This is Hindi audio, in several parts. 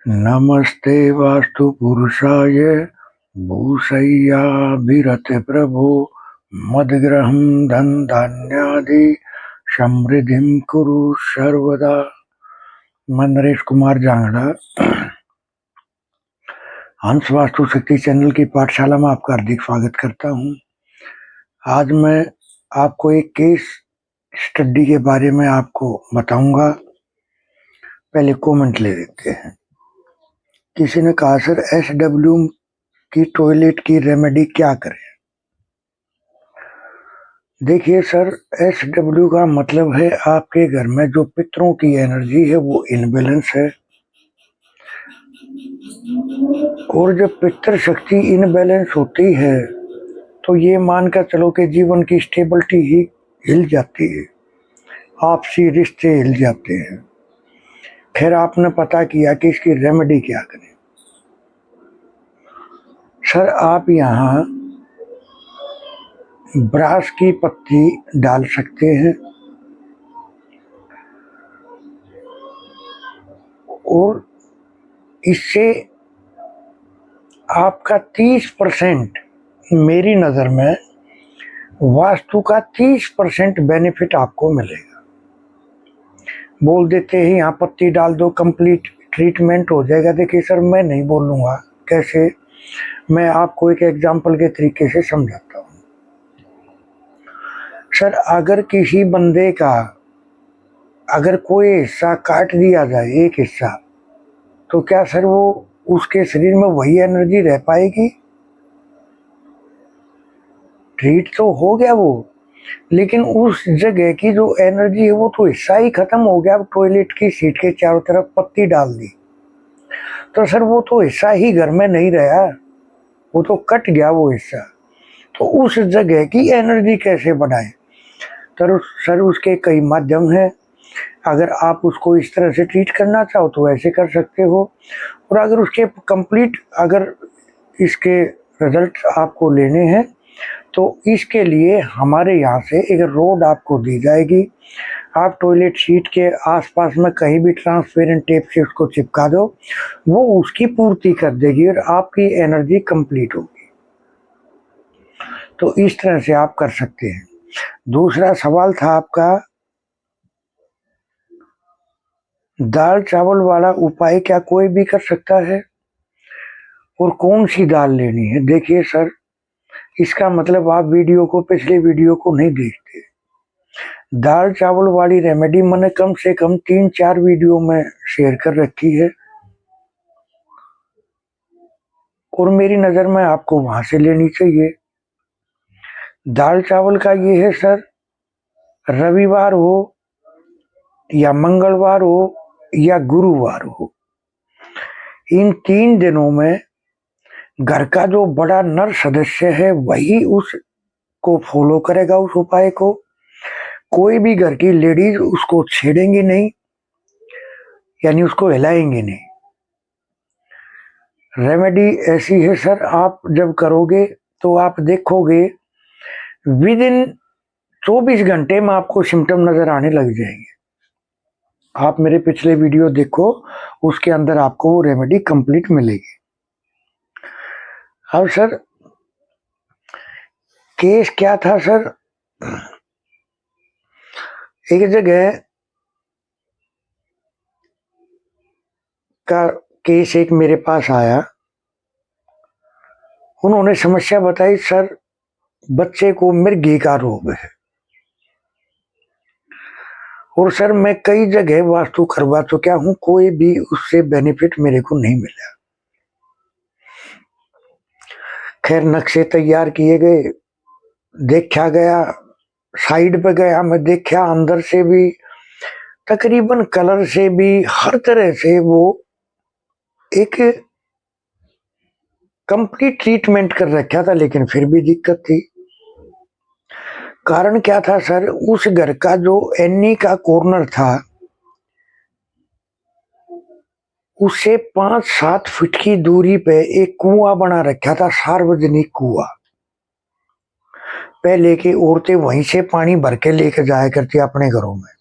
नमस्ते वास्तु पुरुषाय भूषय्याभिरते प्रभो मद्ग्रहं धनधान्यादि समृद्धिं कुरु सर्वदा। मैं नरेश कुमार जांगड़ा हंस वास्तु शक्ति चैनल की पाठशाला में आपका हार्दिक स्वागत करता हूं। आज मैं आपको एक केस स्टडी के बारे में आपको बताऊंगा। पहले कमेंट ले लेते हैं। किसी ने कहा सर SW की टॉयलेट की रेमेडी क्या करें। देखिए सर, SW का मतलब है आपके घर में जो पितरों की एनर्जी है वो इनबैलेंस है, और जब पितर शक्ति इनबैलेंस होती है तो ये मानकर चलो कि जीवन की स्टेबिलिटी ही हिल जाती है, आपसी रिश्ते हिल जाते हैं। फिर आपने पता किया कि इसकी रेमेडी क्या करें। सर आप यहाँ ब्रास की पत्ती डाल सकते हैं और इससे आपका 30%, मेरी नज़र में वास्तु का 30% बेनिफिट आपको मिलेगा। बोल देते हैं यहाँ पत्ती डाल दो कंप्लीट ट्रीटमेंट हो जाएगा। देखिए सर, मैं नहीं बोलूँगा कैसे, मैं आपको एक एग्जांपल के तरीके से समझाता हूँ। सर अगर किसी बंदे का अगर कोई हिस्सा काट दिया जाए, एक हिस्सा, तो क्या सर वो उसके शरीर में वही एनर्जी रह पाएगी? ट्रीट तो हो गया वो, लेकिन उस जगह की जो एनर्जी है वो तो हिस्सा ही खत्म हो गया। अब टॉयलेट की सीट के चारों तरफ पत्ती डाल दी तो सर वो तो हिस्सा ही घर में नहीं रहा, वो तो कट गया वो हिस्सा। तो उस जगह की एनर्जी कैसे बढ़ाएं? तो सर उसके कई माध्यम हैं। अगर आप उसको इस तरह से ट्रीट करना चाहो तो ऐसे कर सकते हो, और अगर उसके कंप्लीट अगर इसके रिजल्ट आपको लेने हैं तो इसके लिए हमारे यहाँ से एक रोड आपको दी जाएगी। आप टॉयलेट सीट के आसपास में कहीं भी ट्रांसपेरेंट टेप से उसको चिपका दो, वो उसकी पूर्ति कर देगी और आपकी एनर्जी कंप्लीट होगी। तो इस तरह से आप कर सकते हैं। दूसरा सवाल था आपका, दाल चावल वाला उपाय क्या कोई भी कर सकता है और कौन सी दाल लेनी है? देखिए सर, इसका मतलब आप पिछले वीडियो को नहीं देखते। दाल चावल वाली रेमेडी मैंने कम से कम 3-4 वीडियो में शेयर कर रखी है, और मेरी नज़र में आपको वहां से लेनी चाहिए। दाल चावल का ये है सर, रविवार हो या मंगलवार हो या गुरुवार हो, इन 3 दिनों में घर का जो बड़ा नर सदस्य है वही उसको फॉलो करेगा, उस उपाय को। कोई भी घर की लेडीज उसको छेड़ेंगे नहीं, यानी उसको हिलाएंगे नहीं। रेमेडी ऐसी है सर, आप जब करोगे तो आप देखोगे विद इन 24 घंटे में आपको सिम्टम नजर आने लग जाएंगे। आप मेरे पिछले वीडियो देखो, उसके अंदर आपको वो रेमेडी कंप्लीट मिलेगी। अब सर केस क्या था सर, एक जगह का केस एक मेरे पास आया। उन्होंने समस्या बताई, सर बच्चे को मिर्गी का रोग है, और सर मैं कई जगह वास्तु करवा चुका हूँ, कोई भी उससे बेनिफिट मेरे को नहीं मिला। खैर नक्शे तैयार किए गए, देखा गया, साइड पे गया मैं, देखा अंदर से भी, तकरीबन कलर से भी, हर तरह से वो एक कंप्लीट ट्रीटमेंट कर रखा था, लेकिन फिर भी दिक्कत थी। कारण क्या था सर, उस घर का जो एनी का कॉर्नर था उससे 5-7 फीट की दूरी पे एक कुआं बना रखा था, सार्वजनिक कुआं। पहले की औरतें वहीं से पानी भर के लेकर जाया करती अपने घरों में,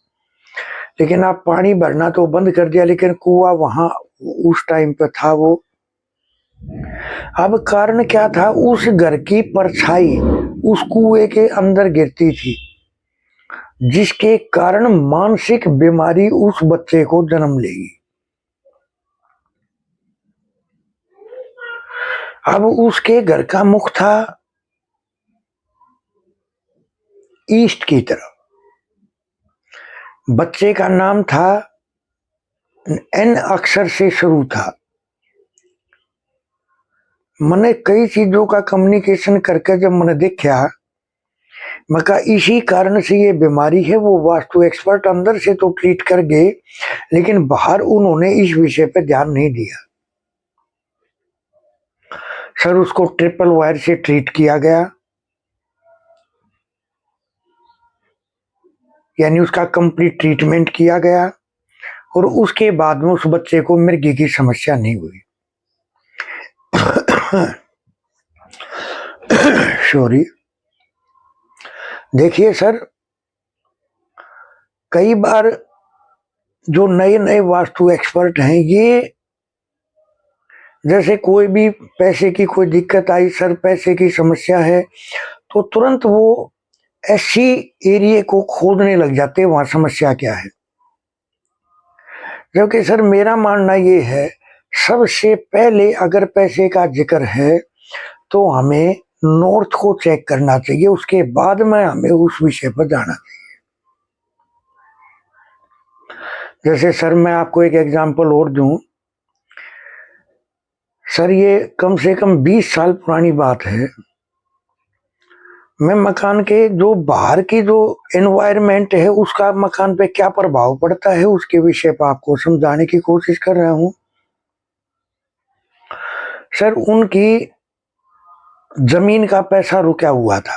लेकिन आप पानी भरना तो बंद कर दिया, लेकिन कुआं वहां उस टाइम पे था वो। अब कारण क्या था, उस घर की परछाई उस कुएं के अंदर गिरती थी, जिसके कारण मानसिक बीमारी उस बच्चे को जन्म लेगी। अब उसके घर का मुख था ईस्ट की तरफ। बच्चे का नाम था, एन अक्षर से शुरू था। मैंने कई चीजों का कम्युनिकेशन करके जब मैंने देखा, मैं कहा इसी कारण से ये बीमारी है। वो वास्तु एक्सपर्ट अंदर से तो ट्रीट कर गए, लेकिन बाहर उन्होंने इस विषय पे ध्यान नहीं दिया। सर उसको ट्रिपल वायर से ट्रीट किया गया, यानी उसका कंप्लीट ट्रीटमेंट किया गया, और उसके बाद में उस बच्चे को मिर्गी की समस्या नहीं हुई। सॉरी। देखिए सर, कई बार जो नए नए वास्तु एक्सपर्ट हैं, ये जैसे कोई भी पैसे की कोई दिक्कत आई, सर पैसे की समस्या है, तो तुरंत वो ऐसी एरिया को खोदने लग जाते हैं वहां समस्या क्या है। जबकि सर मेरा मानना ये है, सबसे पहले अगर पैसे का जिक्र है तो हमें नॉर्थ को चेक करना चाहिए, उसके बाद में हमें उस विषय पर जाना चाहिए। जैसे सर मैं आपको एक एग्जांपल और दूं, सर ये कम से कम 20 साल पुरानी बात है। मैं मकान के जो बाहर की जो एनवायरनमेंट है उसका मकान पे क्या प्रभाव पड़ता है उसके विषय पर आपको समझाने की कोशिश कर रहा हूं। सर उनकी जमीन का पैसा रुका हुआ था,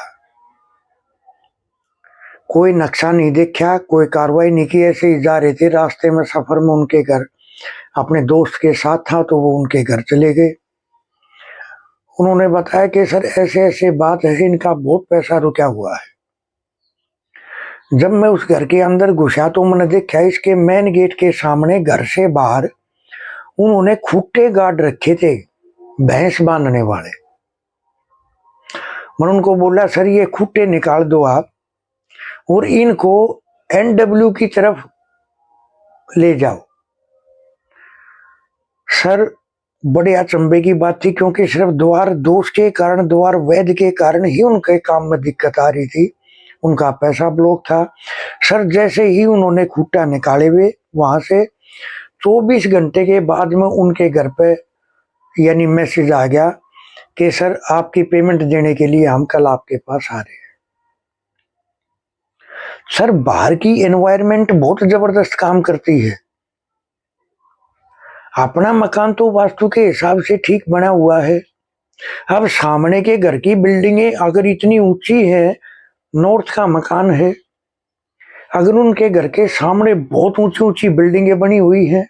कोई नक्शा नहीं देखा, कोई कार्रवाई नहीं की, ऐसे ही जा रहे थे। रास्ते में सफर में उनके घर अपने दोस्त के साथ था, तो वो उनके घर चले गए। उन्होंने बताया कि सर ऐसे ऐसे बात है, इनका बहुत पैसा रुका हुआ है। जब मैं उस घर के अंदर घुसा तो मैंने देखा इसके मेन गेट के सामने घर से बाहर उन्होंने खूंटे गाड़ रखे थे, भैंस बांधने वाले। मैंने उनको बोला सर ये खूंटे निकाल दो आप, और इनको एनडब्ल्यू की तरफ ले जाओ। सर बड़े अचंभे की बात थी, क्योंकि सिर्फ द्वार दोष के कारण, द्वार वैध के कारण ही उनके काम में दिक्कत आ रही थी, उनका पैसा ब्लॉक था। सर जैसे ही उन्होंने खूंटा निकाले हुए वहां से 24 घंटे के बाद में उनके घर पे यानी मैसेज आ गया कि सर आपकी पेमेंट देने के लिए हम कल आपके पास आ रहे हैं। सर बाहर की एनवायरनमेंट बहुत जबरदस्त काम करती है। अपना मकान तो वास्तु के हिसाब से ठीक बना हुआ है, अब सामने के घर की बिल्डिंगें अगर इतनी ऊंची है, नॉर्थ का मकान है, अगर उनके घर के सामने बहुत ऊंची ऊंची बिल्डिंगें बनी हुई हैं,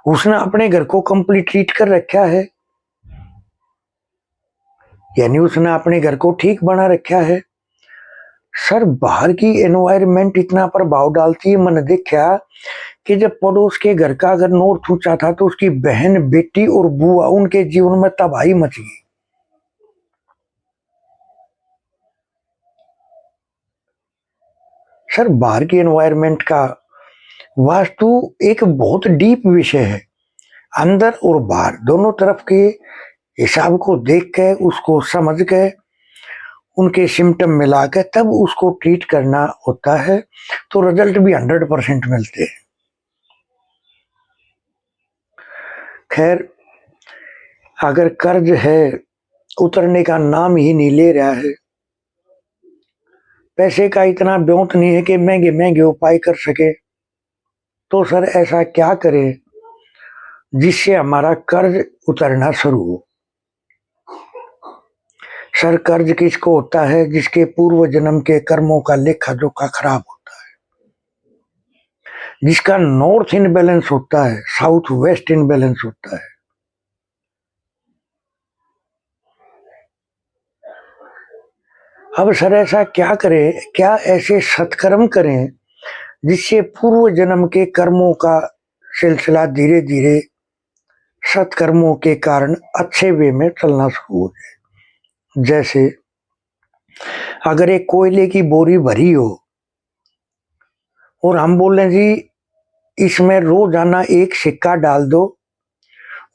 उसने अपने घर को कंप्लीट ट्रीट कर रखा है, यानी उसने अपने घर को ठीक बना रखा है। सर बाहर की एनवायरनमेंट इतना प्रभाव डालती है। मैंने देखा कि जब पड़ोस के घर का अगर नॉर्थ ऊंचा था तो उसकी बहन, बेटी और बुआ, उनके जीवन में तबाही मच गई। सर बाहर की एनवायरनमेंट का वास्तु एक बहुत डीप विषय है, अंदर और बाहर दोनों तरफ के हिसाब को देख के, उसको समझ के, उनके सिम्टम मिला के तब उसको ट्रीट करना होता है, तो रिजल्ट भी 100% मिलते हैं। खैर अगर कर्ज है उतरने का नाम ही नहीं ले रहा है, पैसे का इतना ब्योंत नहीं है कि महंगे महंगे उपाय कर सके, तो सर ऐसा क्या करें जिससे हमारा कर्ज उतरना शुरू हो। सर कर्ज किसको होता है, जिसके पूर्व जन्म के कर्मों का लेखा जोखा खराब होता है, जिसका नॉर्थ इनबैलेंस होता है, साउथ वेस्ट इनबैलेंस होता है। अब सर ऐसा क्या करें, क्या ऐसे सत्कर्म करें जिससे पूर्व जन्म के कर्मों का सिलसिला धीरे धीरे सत्कर्मों के कारण अच्छे वे में चलना शुरू हो जाए। जैसे अगर एक कोयले की बोरी भरी हो और हम बोल रहे जी इसमें रोजाना एक सिक्का डाल दो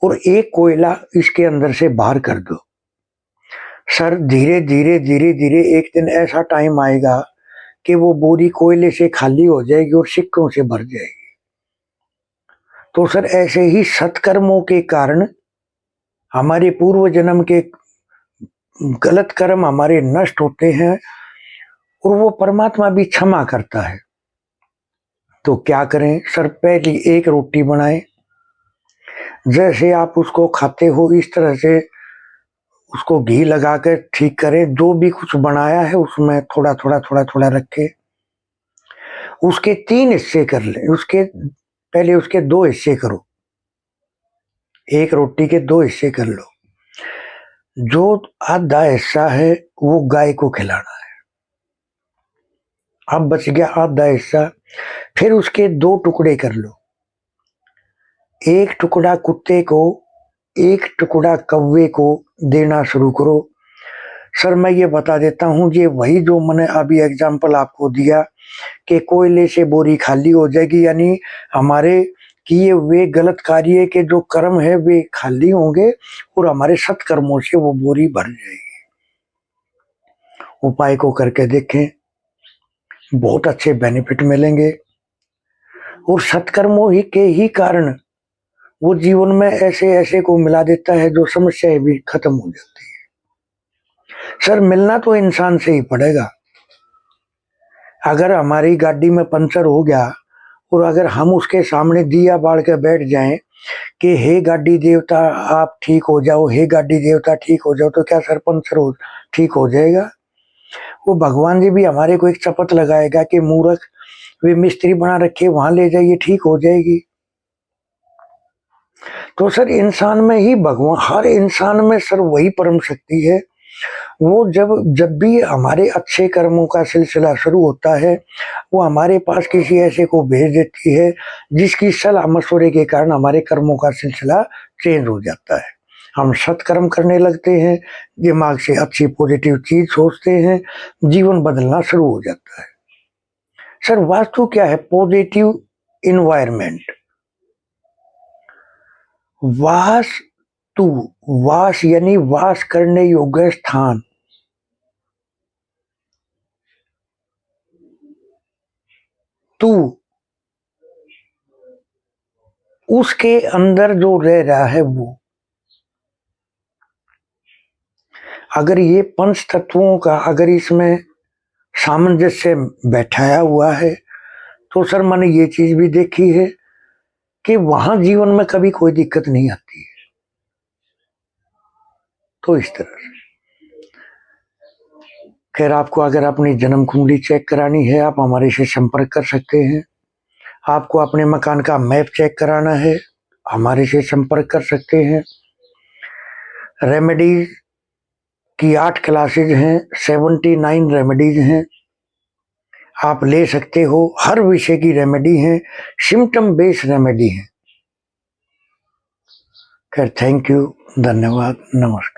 और एक कोयला इसके अंदर से बाहर कर दो, सर धीरे धीरे धीरे धीरे एक दिन ऐसा टाइम आएगा कि वो बोरी कोयले से खाली हो जाएगी और सिक्कों से भर जाएगी। तो सर ऐसे ही सत्कर्मों के कारण हमारे पूर्व जन्म के गलत कर्म हमारे नष्ट होते हैं और वो परमात्मा भी क्षमा करता है। तो क्या करें सर, पहली एक रोटी बनाएं, जैसे आप उसको खाते हो इस तरह से उसको घी लगा कर ठीक करें। जो भी कुछ बनाया है उसमें थोड़ा थोड़ा थोड़ा थोड़ा रखे, उसके 3 हिस्से कर लें। उसके पहले उसके 2 हिस्से करो, एक रोटी के 2 हिस्से कर लो। जो आधा हिस्सा है वो गाय को खिलाना है, अब बच गया आधा हिस्सा। फिर उसके 2 टुकड़े कर लो, एक टुकड़ा कुत्ते को, एक टुकड़ा कौवे को देना शुरू करो। सर मैं ये बता देता हूँ, ये वही जो मैंने अभी एग्जाम्पल आपको दिया कि कोयले से बोरी खाली हो जाएगी, यानी हमारे किए हुए गलत कार्य के जो कर्म है वे खाली होंगे और हमारे सत्कर्मों से वो बोरी भर जाएगी। उपाय को करके देखें, बहुत अच्छे बेनिफिट मिलेंगे और सत्कर्मों ही के ही कारण वो जीवन में ऐसे ऐसे को मिला देता है जो समस्याएं भी खत्म हो जाती है। सर मिलना तो इंसान से ही पड़ेगा। अगर हमारी गाड़ी में पंचर हो गया और अगर हम उसके सामने दिया बाढ़ के बैठ जाएं कि हे गाड़ी देवता आप ठीक हो जाओ, हे गाड़ी देवता ठीक हो जाओ, तो क्या सर पंचर हो ठीक हो जाएगा? वो भगवान जी भी हमारे को एक शपथ लगाएगा कि मूर्ख वे मिस्त्री बना रखे वहां ले जाइए ठीक हो जाएगी। तो सर इंसान में ही भगवान, हर इंसान में सर वही परम शक्ति है। वो जब भी हमारे अच्छे कर्मों का सिलसिला शुरू होता है वो हमारे पास किसी ऐसे को भेज देती है जिसकी सलाह मशवरे के कारण हमारे कर्मों का सिलसिला चेंज हो जाता है। हम सत्कर्म करने लगते हैं, दिमाग से अच्छी पॉजिटिव चीज सोचते हैं, जीवन बदलना शुरू हो जाता है। सर वास्तु क्या है? Positive environment. वास्तु, वास यानी वास करने योग्य स्थान। तू उसके अंदर जो रह रहा है वो, अगर ये पंच तत्वों का अगर इसमें सामंजस्य बैठाया हुआ है तो सर मैंने ये चीज भी देखी है कि वहां जीवन में कभी कोई दिक्कत नहीं आती है। तो इस तरह से खैर आपको अगर अपनी जन्म कुंडली चेक करानी है आप हमारे से संपर्क कर सकते हैं। आपको अपने मकान का मैप चेक कराना है हमारे से संपर्क कर सकते हैं। रेमेडीज की 8 क्लासेज हैं, 79 रेमेडीज हैं, आप ले सकते हो। हर विषय की रेमेडी है, सिम्टम बेस्ड रेमेडी है। खैर थैंक यू, धन्यवाद, नमस्कार।